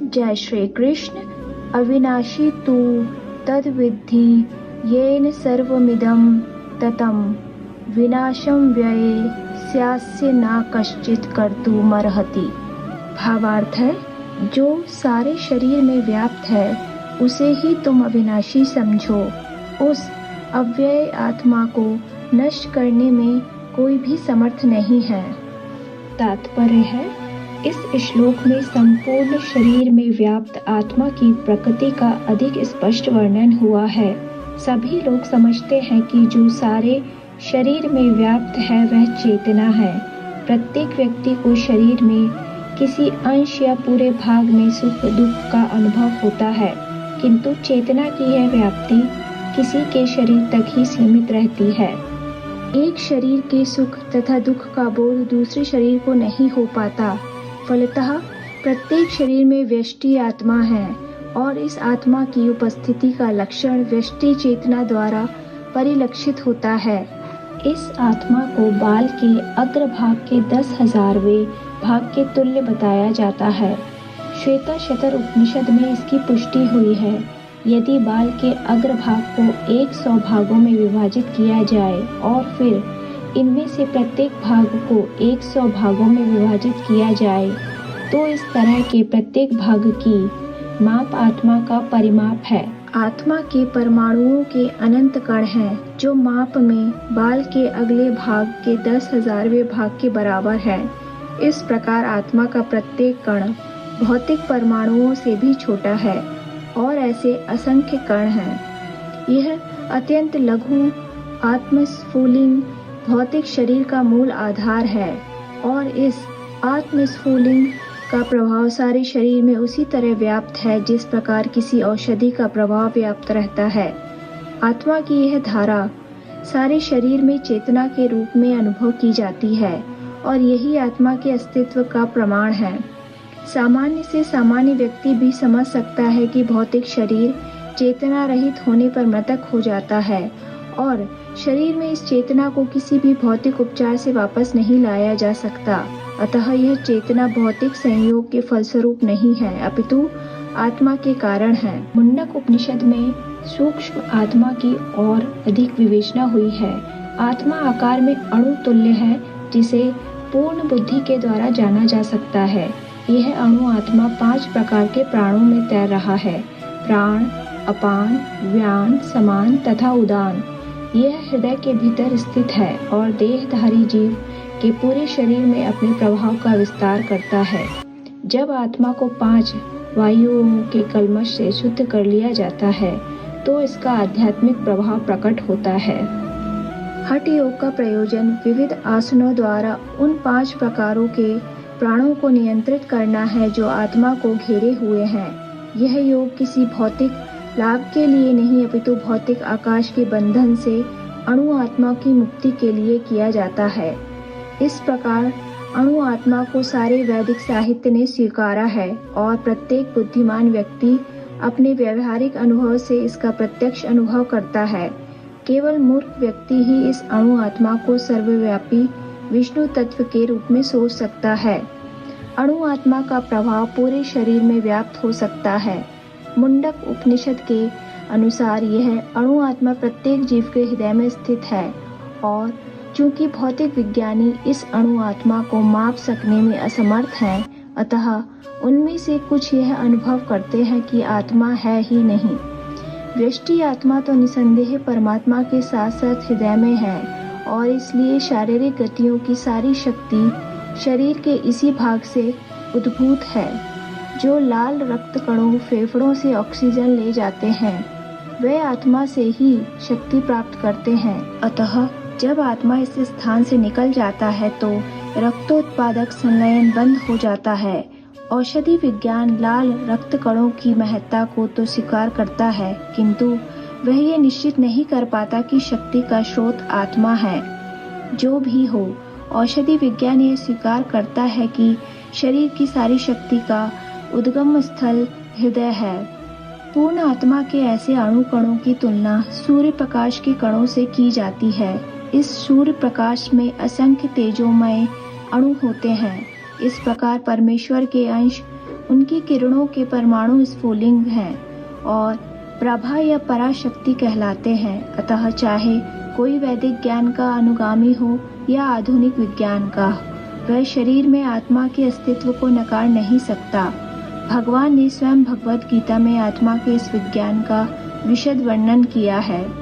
जय श्री कृष्ण। अविनाशी तू तद्विद्धि येन सर्वमिदं ततं विनाशं व्यये स्यास्य न कश्चित् कर्तुमर्हति। भावार्थ है, जो सारे शरीर में व्याप्त है उसे ही तुम अविनाशी समझो। उस अव्यय आत्मा को नष्ट करने में कोई भी समर्थ नहीं है। तात्पर्य है, इस श्लोक में संपूर्ण शरीर में व्याप्त आत्मा की प्रकृति का अधिक स्पष्ट वर्णन हुआ है। सभी लोग समझते हैं कि जो सारे शरीर में व्याप्त है वह चेतना है। प्रत्येक व्यक्ति को शरीर में किसी अंश या पूरे भाग में सुख दुख का अनुभव होता है, किंतु चेतना की यह व्याप्ति किसी के शरीर तक ही सीमित रहती है। एक शरीर के सुख तथा दुख का बोध दूसरे शरीर को नहीं हो पाता। फलतः प्रत्येक शरीर में व्यष्टि आत्मा है और इस आत्मा की उपस्थिति का लक्षण व्यष्टि चेतना द्वारा परिलक्षित होता है। इस आत्मा को बाल के अग्रभाग के 10,000वें भाग के तुल्य बताया जाता है। श्वेताशतर उपनिषद में इसकी पुष्टि हुई है। यदि बाल के अग्रभाग को 100 भागों में विभाजित किया जाए और फिर इनमें से प्रत्येक भाग को 100 भागों में विभाजित किया जाए तो इस तरह के प्रत्येक भाग की माप आत्मा का परिमाप है। आत्मा के परमाणुओं के अनंत कण हैं, जो माप में बाल के अगले भाग के 10,000वें भाग के बराबर है। इस प्रकार आत्मा का प्रत्येक कण भौतिक परमाणुओं से भी छोटा है और ऐसे असंख्य कण हैं। यह अत्यंत लघु आत्मस्फुलिंग भौतिक शरीर का मूल आधार है और इस आत्मस्फुलिंग का प्रभाव सारे शरीर में उसी तरह व्याप्त है जिस प्रकार किसी औषधि का प्रभाव व्याप्त रहता है। आत्मा की यह धारा सारे शरीर में चेतना के रूप में अनुभव की जाती है और यही आत्मा के अस्तित्व का प्रमाण है। सामान्य से सामान्य व्यक्ति भी समझ सकता है कि भौतिक शरीर चेतना रहित होने पर मृतक हो जाता है और शरीर में इस चेतना को किसी भी भौतिक उपचार से वापस नहीं लाया जा सकता। अतः यह चेतना भौतिक संयोग के फलस्वरूप नहीं है, अपितु आत्मा के कारण है। मुंडक उपनिषद में सूक्ष्म आत्मा की और अधिक विवेचना हुई है। आत्मा आकार में अणु तुल्य है, जिसे पूर्ण बुद्धि के द्वारा जाना जा सकता है। यह अणु आत्मा 5 प्रकार के प्राणों में तैर रहा है: प्राण, अपान, व्यान, समान तथा उदान। यह हृदय के भीतर स्थित है और देहधारी जीव के पूरे शरीर में अपने प्रभाव का विस्तार करता है। जब आत्मा को 5 वायुओं के कल्मश से शुद्ध कर लिया जाता है तो इसका आध्यात्मिक प्रभाव प्रकट होता है। हठ योग का प्रयोजन विविध आसनों द्वारा उन 5 प्रकारों के प्राणों को नियंत्रित करना है जो आत्मा को घेरे हुए हैं। यह योग किसी भौतिक लाभ के लिए नहीं, अपितु भौतिक आकाश के बंधन से अणु आत्मा की मुक्ति के लिए किया जाता है। इस प्रकार अणु आत्मा को सारे वैदिक साहित्य ने स्वीकारा है और प्रत्येक बुद्धिमान व्यक्ति अपने व्यवहारिक अनुभव से इसका प्रत्यक्ष अनुभव करता है। केवल मूर्ख व्यक्ति ही इस अणु आत्मा को सर्वव्यापी विष्णु तत्व के रूप में सोच सकता है। अणु आत्मा का प्रभाव पूरे शरीर में व्याप्त हो सकता है। मुंडक उपनिषद के अनुसार यह अणु आत्मा प्रत्येक जीव के हृदय में स्थित है और चूंकि भौतिक विज्ञानी इस अणु आत्मा को माप सकने में असमर्थ हैं, अतः उनमें से कुछ यह अनुभव करते हैं कि आत्मा है ही नहीं। व्यष्टि आत्मा तो निसंदेह परमात्मा के साथ साथ हृदय में है और इसलिए शारीरिक गतियों की सारी शक्ति शरीर के इसी भाग से उद्भूत है। जो लाल रक्त कणों फेफड़ों से ऑक्सीजन ले जाते हैं वे आत्मा से ही शक्ति प्राप्त करते हैं। अतः जब आत्मा इस स्थान से निकल जाता है तो रक्तोत्पादक संलयन बंद हो जाता है। औषधि विज्ञान लाल रक्त कणों की महत्ता को तो स्वीकार करता है, किंतु वह ये निश्चित नहीं कर पाता कि शक्ति का स्रोत आत्मा है। जो भी हो, औषधि विज्ञान ये स्वीकार करता है कि शरीर की सारी शक्ति का उद्गम स्थल हृदय है। पूर्ण आत्मा के ऐसे अणु कणों की तुलना सूर्य प्रकाश के कणों से की जाती है। इस सूर्य प्रकाश में असंख्य तेजोमय अणु होते हैं। इस प्रकार परमेश्वर के अंश उनकी किरणों के परमाणु स्फुलिंग हैं और प्रभा या पराशक्ति कहलाते हैं। अतः चाहे कोई वैदिक ज्ञान का अनुगामी हो या आधुनिक विज्ञान का, वह शरीर में आत्मा के अस्तित्व को नकार नहीं सकता। भगवान ने स्वयं भगवत गीता में आत्मा के इस विज्ञान का विशद वर्णन किया है।